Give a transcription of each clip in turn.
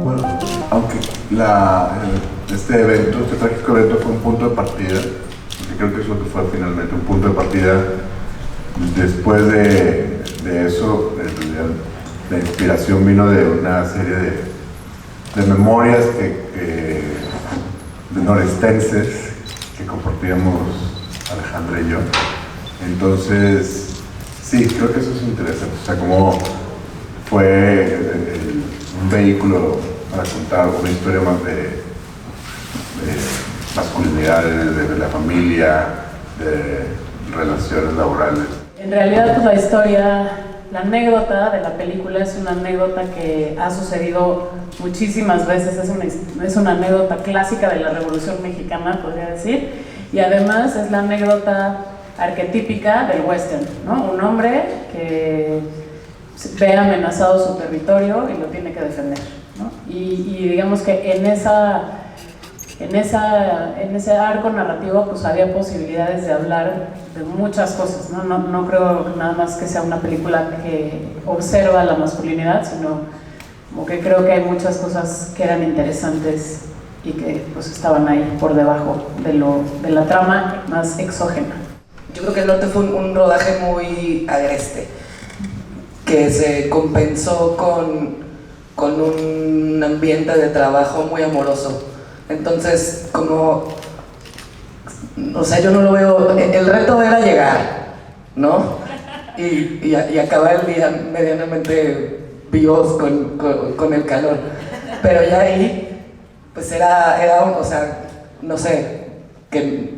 Bueno, aunque este evento, este trágico evento fue un punto de partida, porque creo que es lo que fue finalmente, un punto de partida. Después de eso, en realidad, la inspiración vino de una serie de memorias de norestenses que compartíamos Alejandra y yo. Entonces, sí, creo que eso es interesante. O sea, cómo fue un vehículo para contar una historia más de masculinidad, de la familia, de relaciones laborales. En realidad, pues la historia, la anécdota de la película es una anécdota que ha sucedido muchísimas veces, es una anécdota clásica de la Revolución Mexicana, podría decir, y además es la anécdota arquetípica del western, ¿no? Un hombre que ve amenazado su territorio y lo tiene que defender, ¿no? Y digamos que en ese arco narrativo pues había posibilidades de hablar de muchas cosas, ¿no? No creo nada más que sea una película que observa la masculinidad, sino como que creo que hay muchas cosas que eran interesantes y que pues estaban ahí por debajo de la trama más exógena. Yo creo que El Norte fue un rodaje muy agreste, que se compensó con un ambiente de trabajo muy amoroso. Entonces, como, o sea, yo no lo veo, el reto era llegar, ¿no? Y acabar el día medianamente vivos con el calor. Pero ya ahí, pues o sea, no sé, que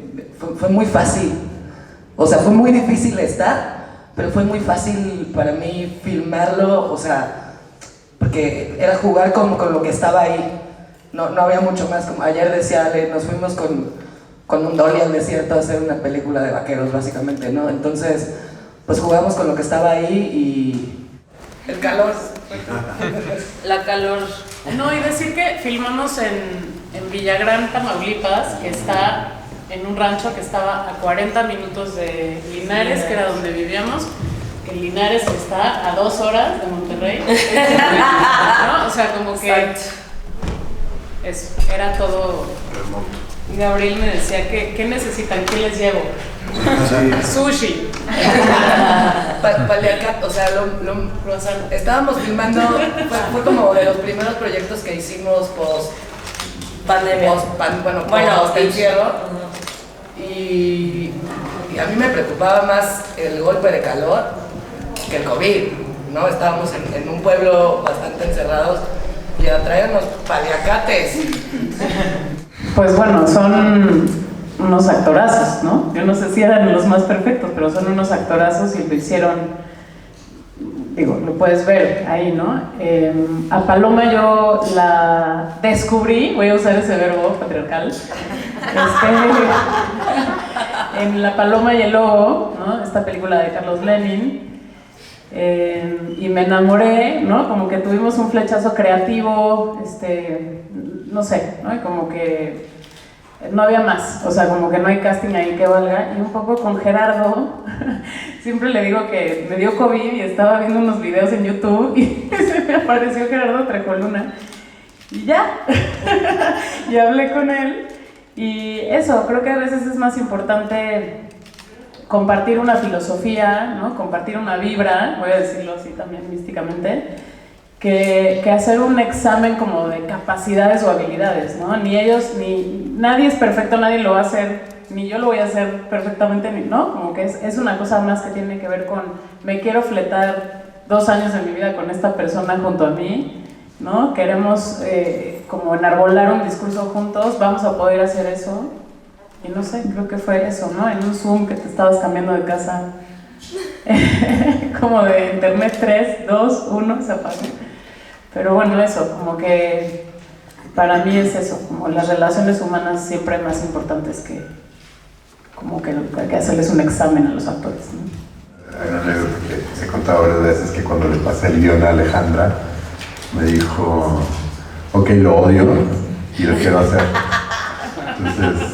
fue muy fácil. O sea, fue muy difícil estar, pero fue muy fácil para mí filmarlo, o sea, porque era jugar con lo que estaba ahí. No había mucho más, como ayer decía Ale, nos fuimos con un dolly al desierto a hacer una película de vaqueros, básicamente, ¿no? Entonces, pues jugamos con lo que estaba ahí y el calor. La calor. No, y decir que filmamos en Villagrán, Tamaulipas, que está en un rancho que estaba a 40 minutos de Linares, que era donde vivíamos, que Linares está a 2 horas de Monterrey, ¿no? O sea, como que eso, era todo. Gabriel me decía, ¿qué necesitan? ¿Qué les llevo? Sí. Sushi. Paliacate, o sea, estábamos filmando, fue como de los primeros proyectos que hicimos post pandemia. Post encierro. Y a mí me preocupaba más el golpe de calor que el COVID, ¿no? Estábamos en un pueblo bastante encerrados y a traernos paliacates. Pues bueno, son unos actorazos, ¿no? Yo no sé si eran los más perfectos, pero son unos actorazos y lo hicieron, digo, lo puedes ver ahí, ¿no? A Paloma yo la descubrí, voy a usar ese verbo patriarcal, en La Paloma y el Lobo, ¿no? Esta película de Carlos Lenin. Y me enamoré, ¿no? Como que tuvimos un flechazo creativo, no sé, ¿no? Y como que no había más, o sea, como que no hay casting ahí que valga. Y un poco con Gerardo, siempre le digo que me dio COVID y estaba viendo unos videos en YouTube y se me apareció Gerardo Trejoluna. Y ya, y hablé con él. Y eso, creo que a veces es más importante compartir una filosofía, ¿no? Compartir una vibra, voy a decirlo así también místicamente, que hacer un examen como de capacidades o habilidades, ¿no? Nadie es perfecto, nadie lo va a hacer, ni yo lo voy a hacer perfectamente, ¿no? Como que es una cosa más que tiene que ver con, me quiero fletar 2 años de mi vida con esta persona junto a mí, ¿no? Queremos como enarbolar un discurso juntos, vamos a poder hacer eso. Y no sé, creo que fue eso, ¿no? En un Zoom que te estabas cambiando de casa, como de internet 3, 2, 1, se apagó. Pero bueno, eso, como que para mí es eso, como las relaciones humanas siempre más importantes que como que hacerles un examen a los actores, ¿no? Hay una anécdota que he contado varias veces, que cuando le pasé el guión a Alejandra, me dijo, ok, lo odio y lo quiero hacer. Entonces,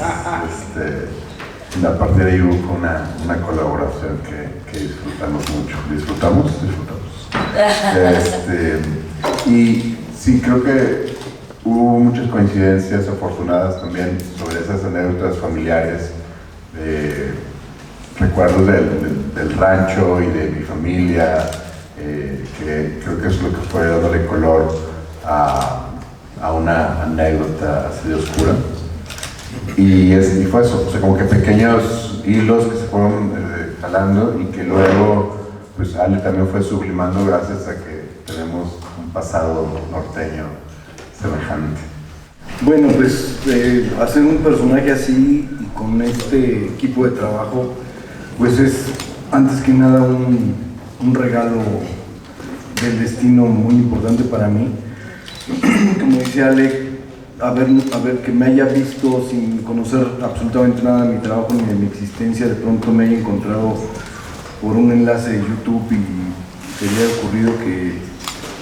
a partir de ahí hubo una colaboración que disfrutamos mucho. Disfrutamos. Y sí, creo que hubo muchas coincidencias afortunadas también sobre esas anécdotas familiares, recuerdos del rancho y de mi familia, que creo que es lo que fue dándole color a una anécdota así de oscura. Y fue eso, o sea, como que pequeños hilos que se fueron jalando y que luego, pues Ale también fue sublimando gracias a que tenemos un pasado norteño semejante. Bueno, pues hacer un personaje así y con este equipo de trabajo, pues es antes que nada un regalo del destino muy importante para mí. Como dice Ale, a ver que me haya visto sin conocer absolutamente nada de mi trabajo ni de mi existencia, de pronto me haya encontrado por un enlace de YouTube y se le haya ocurrido que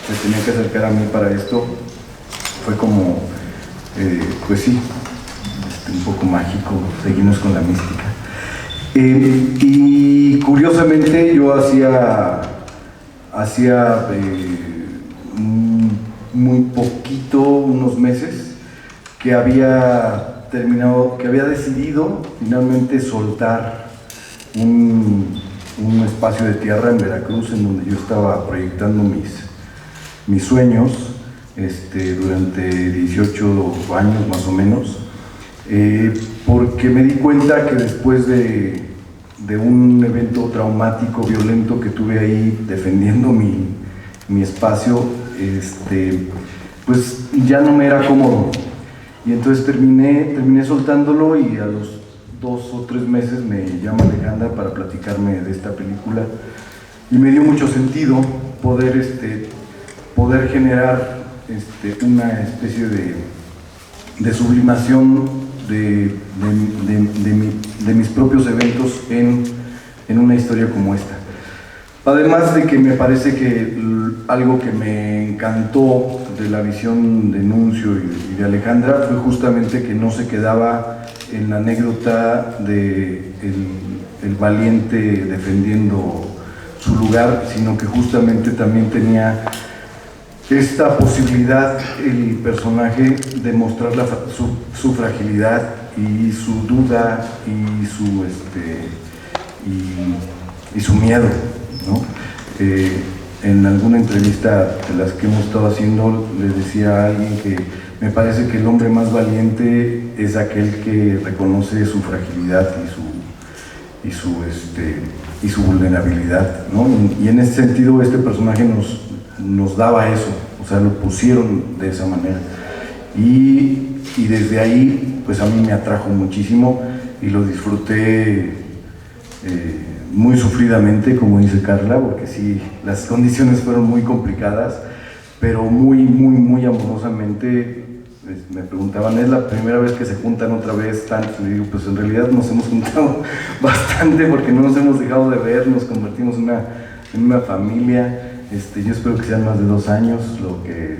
se tenía que acercar a mí para esto, fue como, pues sí, un poco mágico, seguimos con la mística. Y curiosamente yo hacía muy poquito, unos meses, que había decidido finalmente soltar un espacio de tierra en Veracruz en donde yo estaba proyectando mis sueños durante 18 años más o menos, porque me di cuenta que después de un evento traumático, violento que tuve ahí defendiendo mi espacio, pues ya no me era cómodo. Y entonces terminé soltándolo y a los 2 o 3 meses me llama Alejandra para platicarme de esta película y me dio mucho sentido poder generar una especie de sublimación de mis propios eventos en una historia como esta. Además de que me parece que algo que me encantó de la visión de Nuncio y de Alejandra fue justamente que no se quedaba en la anécdota de el valiente defendiendo su lugar, sino que justamente también tenía esta posibilidad el personaje de mostrar su fragilidad y su duda y su miedo, ¿no? En alguna entrevista de las que hemos estado haciendo le decía a alguien que me parece que el hombre más valiente es aquel que reconoce su fragilidad y su vulnerabilidad, ¿no? Y en ese sentido este personaje nos daba eso, o sea, lo pusieron de esa manera y desde ahí pues a mí me atrajo muchísimo y lo disfruté muy sufridamente, como dice Carla, porque sí, las condiciones fueron muy complicadas, pero muy amorosamente. Me preguntaban, ¿es la primera vez que se juntan otra vez tantos? Y digo, pues en realidad nos hemos juntado bastante porque no nos hemos dejado de ver, nos convertimos en una familia. Yo espero que sean más de 2 años lo que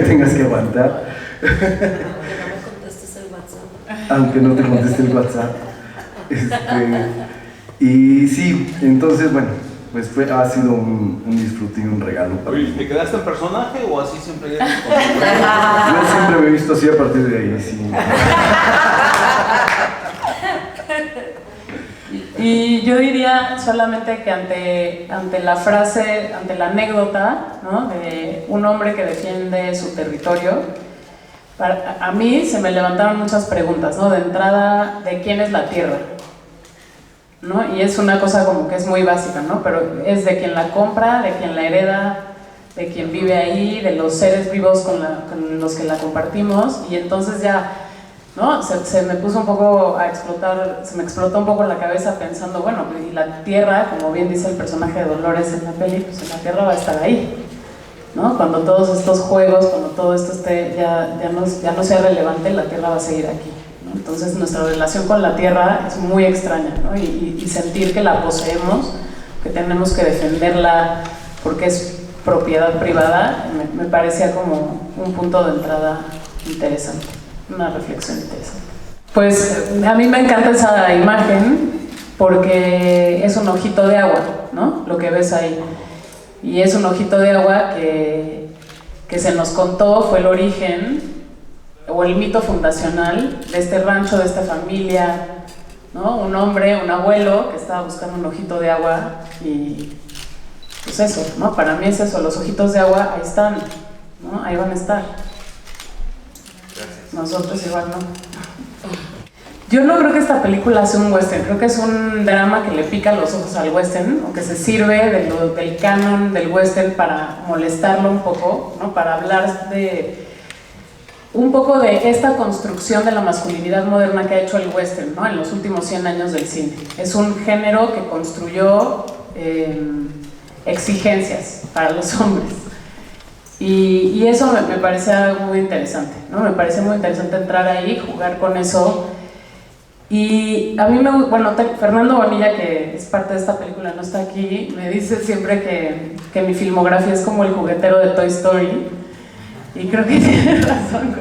tengas que aguantar. Aunque no me contestes el WhatsApp. Aunque no te conteste el WhatsApp. Y sí, entonces, bueno, pues ha sido un disfrute y un regalo para mí. ¿Te quedaste en personaje o así siempre eres? Yo siempre me he visto así a partir de ahí, sí. Y yo diría solamente que ante la frase, ante la anécdota, ¿no?, de un hombre que defiende su territorio, a mí se me levantaron muchas preguntas, ¿no? De entrada, ¿de quién es la tierra? ¿No? Y es una cosa como que es muy básica, ¿no? Pero es de quien la compra, de quien la hereda, de quien vive ahí, de los seres vivos con los que la compartimos, y entonces ya, ¿no? Se me puso un poco a explotar, se me explotó un poco la cabeza pensando, bueno, y la tierra, como bien dice el personaje de Dolores en la peli, pues la tierra va a estar ahí, ¿no? Cuando todos estos juegos, cuando todo esto esté ya no sea relevante, la tierra va a seguir aquí. Entonces nuestra relación con la tierra es muy extraña, ¿no? Y sentir que la poseemos, que tenemos que defenderla porque es propiedad privada, me parecía como un punto de entrada interesante, una reflexión interesante. Pues a mí me encanta esa imagen porque es un ojito de agua, ¿no? Lo que ves ahí. Y es un ojito de agua que se nos contó, fue el origen o el mito fundacional de este rancho, de esta familia, ¿no? Un hombre, un abuelo que estaba buscando un ojito de agua y pues eso, ¿no? Para mí es eso, los ojitos de agua ahí están, ¿no? Ahí van a estar. Gracias. Nosotros igual no. Yo no creo que esta película sea un western, creo que es un drama que le pica los ojos al western, o que se sirve del canon del western para molestarlo un poco, ¿no? Para hablar de un poco de esta construcción de la masculinidad moderna que ha hecho el western, ¿no? En los últimos 100 años del cine. Es un género que construyó exigencias para los hombres. Y eso me parece algo muy interesante, ¿no? Me parece muy interesante entrar ahí, jugar con eso. Y a mí bueno, Fernando Bonilla, que es parte de esta película, no está aquí, me dice siempre que mi filmografía es como el juguetero de Toy Story. Y creo que tiene razón,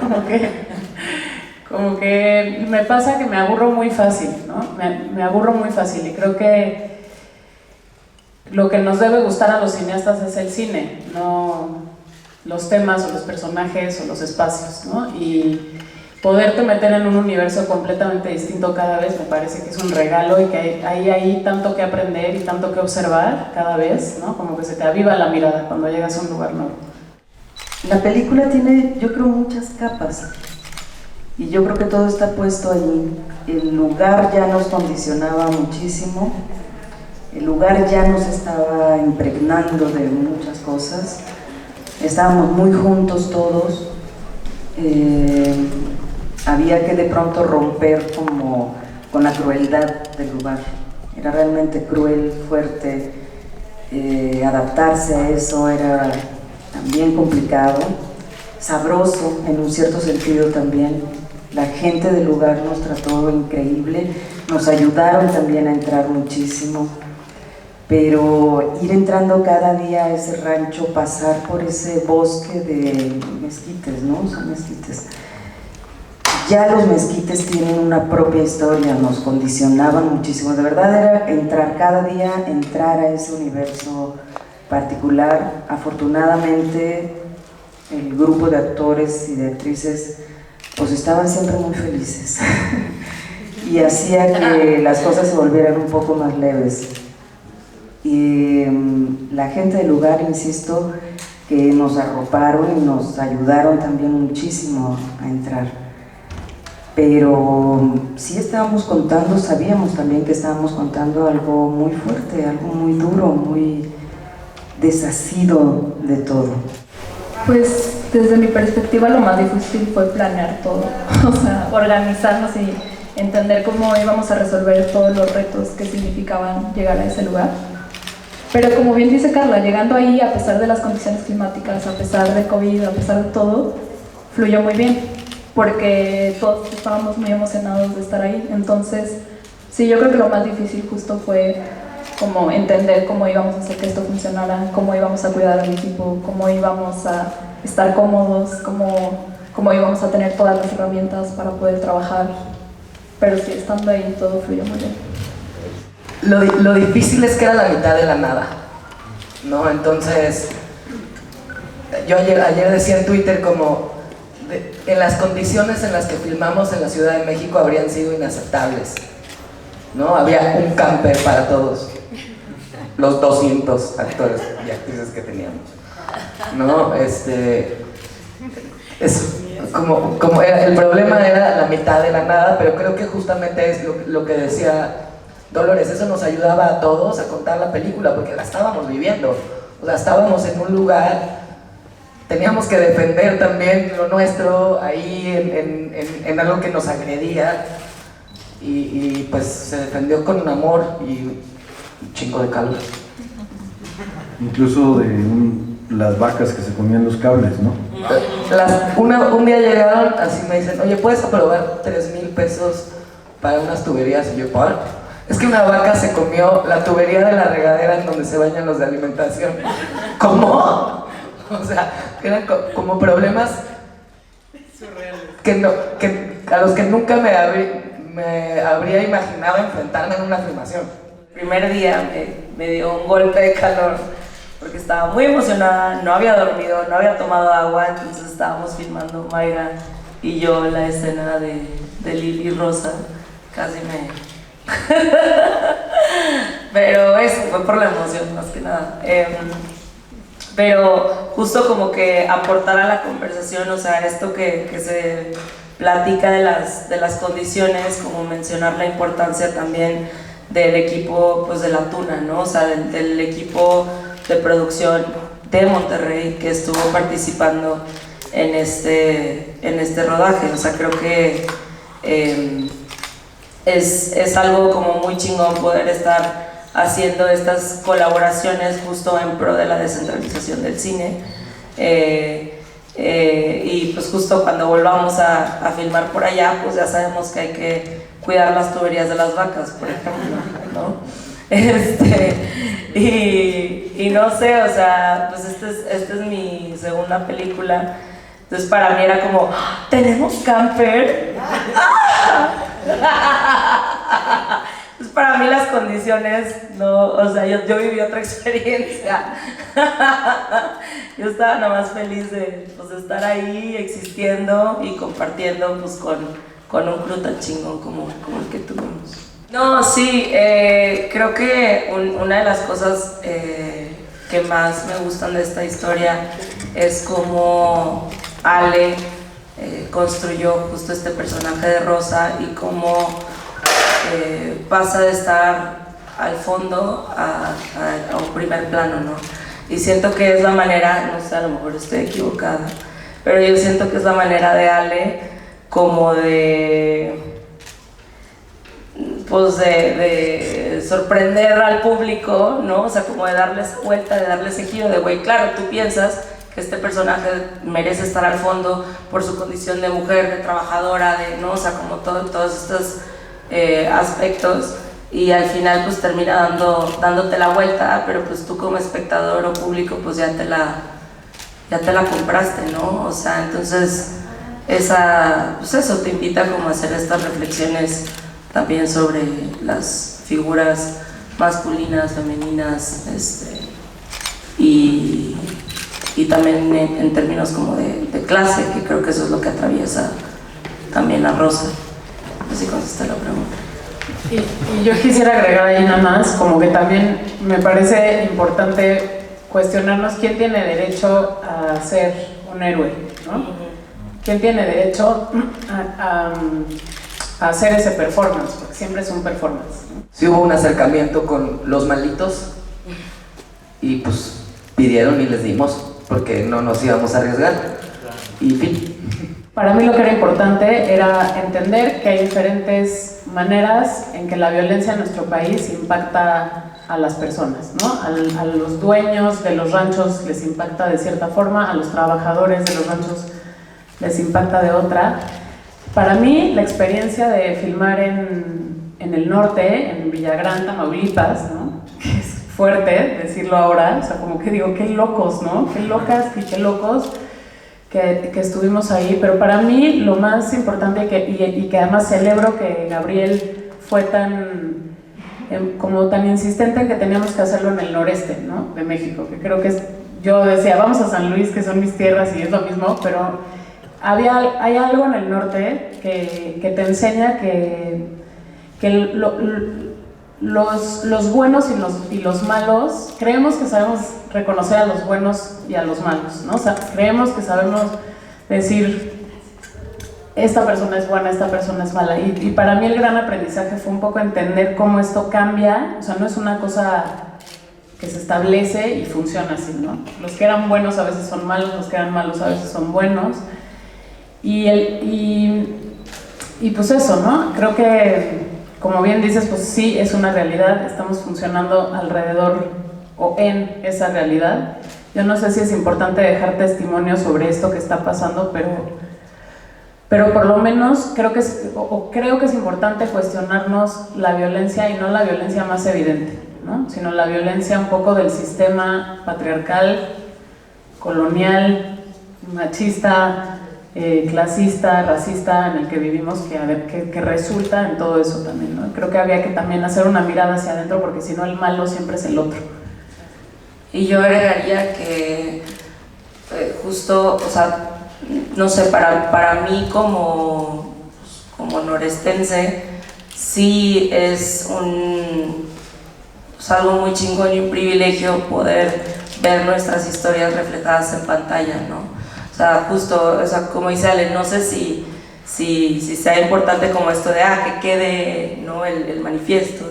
como que me pasa que me aburro muy fácil, ¿no? Me aburro muy fácil y creo que lo que nos debe gustar a los cineastas es el cine, no los temas o los personajes o los espacios, ¿no? Y poderte meter en un universo completamente distinto cada vez me parece que es un regalo y que hay tanto que aprender y tanto que observar cada vez, ¿no? Como que se te aviva la mirada cuando llegas a un lugar nuevo. La película tiene, yo creo, muchas capas y yo creo que todo está puesto allí. El lugar ya nos condicionaba muchísimo, el lugar ya nos estaba impregnando de muchas cosas, estábamos muy juntos todos, había que de pronto romper como con la crueldad del lugar, era realmente cruel, fuerte, adaptarse a eso era también complicado, sabroso en un cierto sentido también. La gente del lugar nos trató increíble, nos ayudaron también a entrar muchísimo, pero ir entrando cada día a ese rancho, pasar por ese bosque de mezquites, ¿no? Son mezquites. Ya los mezquites tienen una propia historia, nos condicionaban muchísimo, de verdad era entrar cada día, entrar a ese universo particular. Afortunadamente el grupo de actores y de actrices pues estaban siempre muy felices y hacía que las cosas se volvieran un poco más leves y la gente del lugar, insisto, que nos arroparon y nos ayudaron también muchísimo a entrar, pero sí estábamos contando, sabíamos también que estábamos contando algo muy fuerte, algo muy duro, muy desasido de todo. Pues desde mi perspectiva lo más difícil fue planear todo, o sea, organizarnos y entender cómo íbamos a resolver todos los retos que significaban llegar a ese lugar. Pero como bien dice Carla, llegando ahí, a pesar de las condiciones climáticas, a pesar del COVID, a pesar de todo, fluyó muy bien, porque todos estábamos muy emocionados de estar ahí. Entonces, sí, yo creo que lo más difícil justo fue como entender cómo íbamos a hacer que esto funcionara, cómo íbamos a cuidar al equipo, cómo íbamos a estar cómodos, cómo íbamos a tener todas las herramientas para poder trabajar. Pero sí, estando ahí todo fluyó muy bien. Lo difícil es que era la mitad de la nada, ¿no? Entonces, yo ayer decía en Twitter como en las condiciones en las que filmamos en la Ciudad de México habrían sido inaceptables, ¿no? Había un camper para todos, los 200 actores y actrices que teníamos, ¿no? Es como el problema era la mitad de la nada, pero creo que justamente es lo que decía Dolores, eso nos ayudaba a todos a contar la película porque la estábamos viviendo, o sea, estábamos en un lugar, teníamos que defender también lo nuestro ahí en algo que nos agredía y pues se defendió con amor y un chingo de calor. Incluso de las vacas que se comían los cables, ¿no? Un día llegaron, así me dicen, oye, ¿puedes aprobar 3,000 pesos para unas tuberías? Y yo, ¿por? Es que una vaca se comió la tubería de la regadera en donde se bañan los de alimentación. ¿Cómo? O sea, eran como problemas que a los que nunca me me habría imaginado enfrentarme en una filmación. El primer día me dio un golpe de calor porque estaba muy emocionada, no había dormido, no había tomado agua, entonces estábamos filmando Mayra y yo la escena de Lili Rosa, casi me... Pero eso fue por la emoción más que nada. Pero justo como que aportar a la conversación, o sea, esto que se platica de las condiciones, como mencionar la importancia también del equipo pues de la Tuna, ¿no? O sea, del equipo de producción de Monterrey que estuvo participando en este rodaje. O sea, creo que es algo como muy chingón poder estar haciendo estas colaboraciones justo en pro de la descentralización del cine. Y pues justo cuando volvamos a filmar por allá, pues ya sabemos que hay que cuidar las tuberías de las vacas, por ejemplo, ¿no? Y no sé, o sea, pues esta es mi segunda película, entonces para mí era como, ¿tenemos camper? Pues para mí las condiciones, no, o sea, yo viví otra experiencia. Yo estaba nada más feliz de estar ahí existiendo y compartiendo pues, con un crew tan chingón como el que tuvimos. No, sí, creo que una de las cosas que más me gustan de esta historia es cómo Ale construyó justo este personaje de Rosa y cómo pasa de estar al fondo a un primer plano, ¿no? Y siento que es la manera, no sé, a lo mejor estoy equivocada, pero yo siento que es la manera de Ale como de sorprender al público, ¿no? O sea, como de darle esa vuelta, de darle ese giro de, güey, claro, tú piensas que este personaje merece estar al fondo por su condición de mujer, de trabajadora, ¿no? O sea, como todos estos aspectos, y al final pues termina dándote la vuelta, pero pues tú como espectador o público pues ya te la compraste, ¿no? O sea, entonces pues eso te invita como a hacer estas reflexiones también sobre las figuras masculinas, femeninas, y también en términos como de clase, que creo que eso es lo que atraviesa también a Rosa. No sé si contesté la pregunta. Y yo quisiera agregar ahí nada más, como que también me parece importante cuestionarnos quién tiene derecho a ser un héroe, ¿no? ¿Quién tiene derecho a hacer ese performance? Porque siempre es un performance, ¿no? Sí hubo un acercamiento con los malitos y pues pidieron y les dimos porque no nos íbamos a arriesgar y fin. Para mí lo que era importante era entender que hay diferentes maneras en que la violencia en nuestro país impacta a las personas, ¿no? A los dueños de los ranchos les impacta de cierta forma, a los trabajadores de los ranchos les impacta de otra. Para mí la experiencia de filmar en el norte, en Villagrán, Tamaulipas, ¿no? Que es fuerte decirlo ahora, o sea, como que digo, qué locos, ¿no? Qué locas y qué locos que estuvimos ahí, pero para mí lo más importante y que además celebro que Gabriel fue tan insistente en que teníamos que hacerlo en el noreste, ¿no? De México, que creo que yo decía, vamos a San Luis, que son mis tierras y es lo mismo, pero hay algo en el norte que te enseña que los buenos y los malos, creemos que sabemos reconocer a los buenos y a los malos, ¿no? O sea, creemos que sabemos decir esta persona es buena, esta persona es mala, y para mí el gran aprendizaje fue un poco entender cómo esto cambia, o sea, no es una cosa que se establece y funciona así, ¿no? Los que eran buenos a veces son malos, los que eran malos a veces son buenos, y pues eso, ¿no? Creo que, como bien dices, pues sí, es una realidad, estamos funcionando alrededor o en esa realidad. Yo no sé si es importante dejar testimonio sobre esto que está pasando, pero por lo menos creo que es importante cuestionarnos la violencia, y no la violencia más evidente, ¿no? Sino la violencia un poco del sistema patriarcal, colonial, machista, clasista, racista en el que vivimos que resulta en todo eso también, ¿no? Creo que había que también hacer una mirada hacia adentro porque si no el malo siempre es el otro. Y yo agregaría que justo, o sea, no sé, para mí como norestense sí es algo muy chingón y un privilegio poder ver nuestras historias reflejadas en pantalla, ¿no? O sea, justo, o sea, como dice Ale, no sé si sea importante como esto de que quede, ¿no?, el manifiesto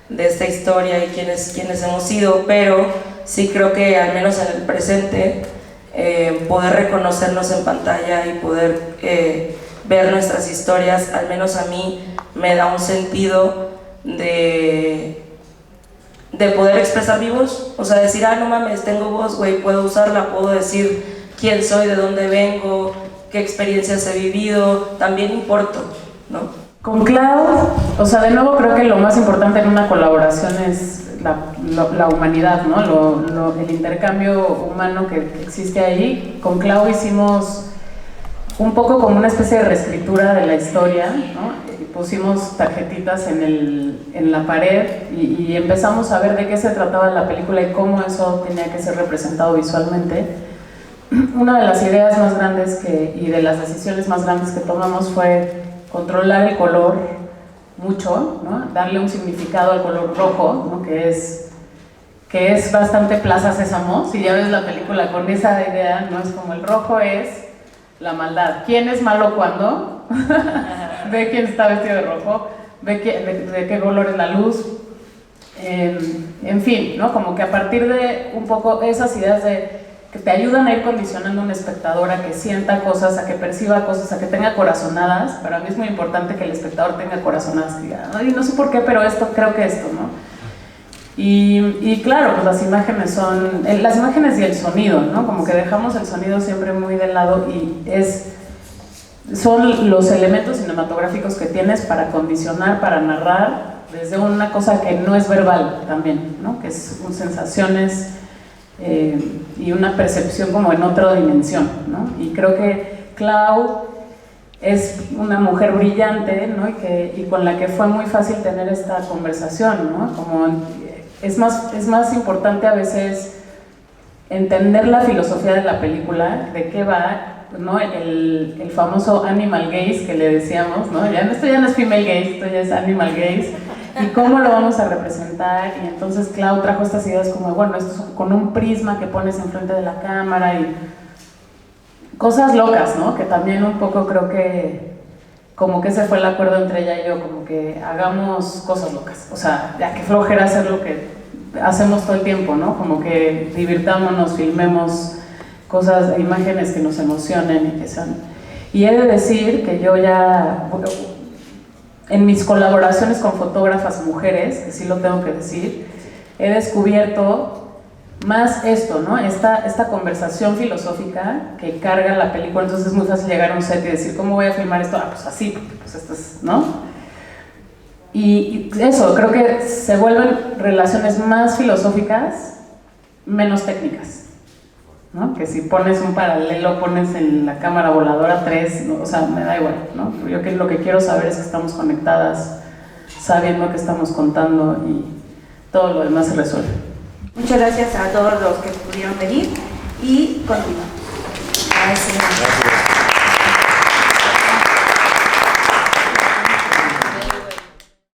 de esta historia y quiénes hemos sido, pero sí creo que al menos en el presente poder reconocernos en pantalla y poder ver nuestras historias, al menos a mí me da un sentido de poder expresar mi voz, o sea, decir, no mames, tengo voz, güey, puedo usarla, puedo decir quién soy, de dónde vengo, qué experiencias he vivido, también importo, ¿no? Con Clau, o sea, de nuevo creo que lo más importante en una colaboración es la humanidad, ¿no? El intercambio humano que existe ahí. Con Clau hicimos un poco como una especie de reescritura de la historia, ¿no? Pusimos tarjetitas en la pared y empezamos a ver de qué se trataba la película y cómo eso tenía que ser representado visualmente. Una de las ideas más grandes y de las decisiones más grandes que tomamos fue controlar el color mucho, ¿no? Darle un significado al color rojo, ¿no? que es bastante Plaza Sésamo. Si ya ves la película con esa idea, ¿no? Es como el rojo es la maldad. ¿Quién es malo cuándo? Ve quién está vestido de rojo, ve de qué color es la luz. En fin, ¿no? Como que a partir de un poco esas ideas que te ayudan a ir condicionando a un espectador a que sienta cosas, a que perciba cosas, a que tenga corazonadas. Para mí es muy importante que el espectador tenga corazonadas, que diga, ay, no sé por qué, pero creo que esto, ¿no? Y claro, pues las imágenes y el sonido, ¿no? Como que dejamos el sonido siempre muy de lado y son los elementos cinematográficos que tienes para condicionar, para narrar, desde una cosa que no es verbal también, ¿no? Que es sensaciones y una percepción como en otra dimensión, ¿no? Y creo que Clau es una mujer brillante, ¿no? y con la que fue muy fácil tener esta conversación, ¿no? Como es más importante a veces entender la filosofía de la película, de qué va, ¿no? El famoso animal gaze que le decíamos, ¿no? Esto ya no es female gaze, esto ya es animal gaze, y cómo lo vamos a representar. Y entonces Clau trajo estas ideas como, bueno, esto es con un prisma que pones enfrente de la cámara y cosas locas, ¿no? Que también un poco creo que como que ese fue el acuerdo entre ella y yo, como que hagamos cosas locas, o sea, ya que flojera hacer lo que hacemos todo el tiempo, ¿no? Como que divirtámonos, filmemos cosas, imágenes que nos emocionen y que sean. Y he de decir que yo ya, en mis colaboraciones con fotógrafas mujeres, que sí lo tengo que decir, he descubierto más esto, ¿no? Esta conversación filosófica que carga la película. Entonces es muy fácil llegar a un set y decir, ¿cómo voy a filmar esto? Pues así, porque pues esto es, ¿no? Y eso, creo que se vuelven relaciones más filosóficas, menos técnicas, ¿no? Que si pones un paralelo, pones en la cámara voladora 3, ¿no? O sea, me da igual, ¿no? Yo lo que quiero saber es que estamos conectadas, sabiendo que estamos contando y todo lo demás se resuelve. Muchas gracias a todos los que pudieron venir y continuamos. Gracias.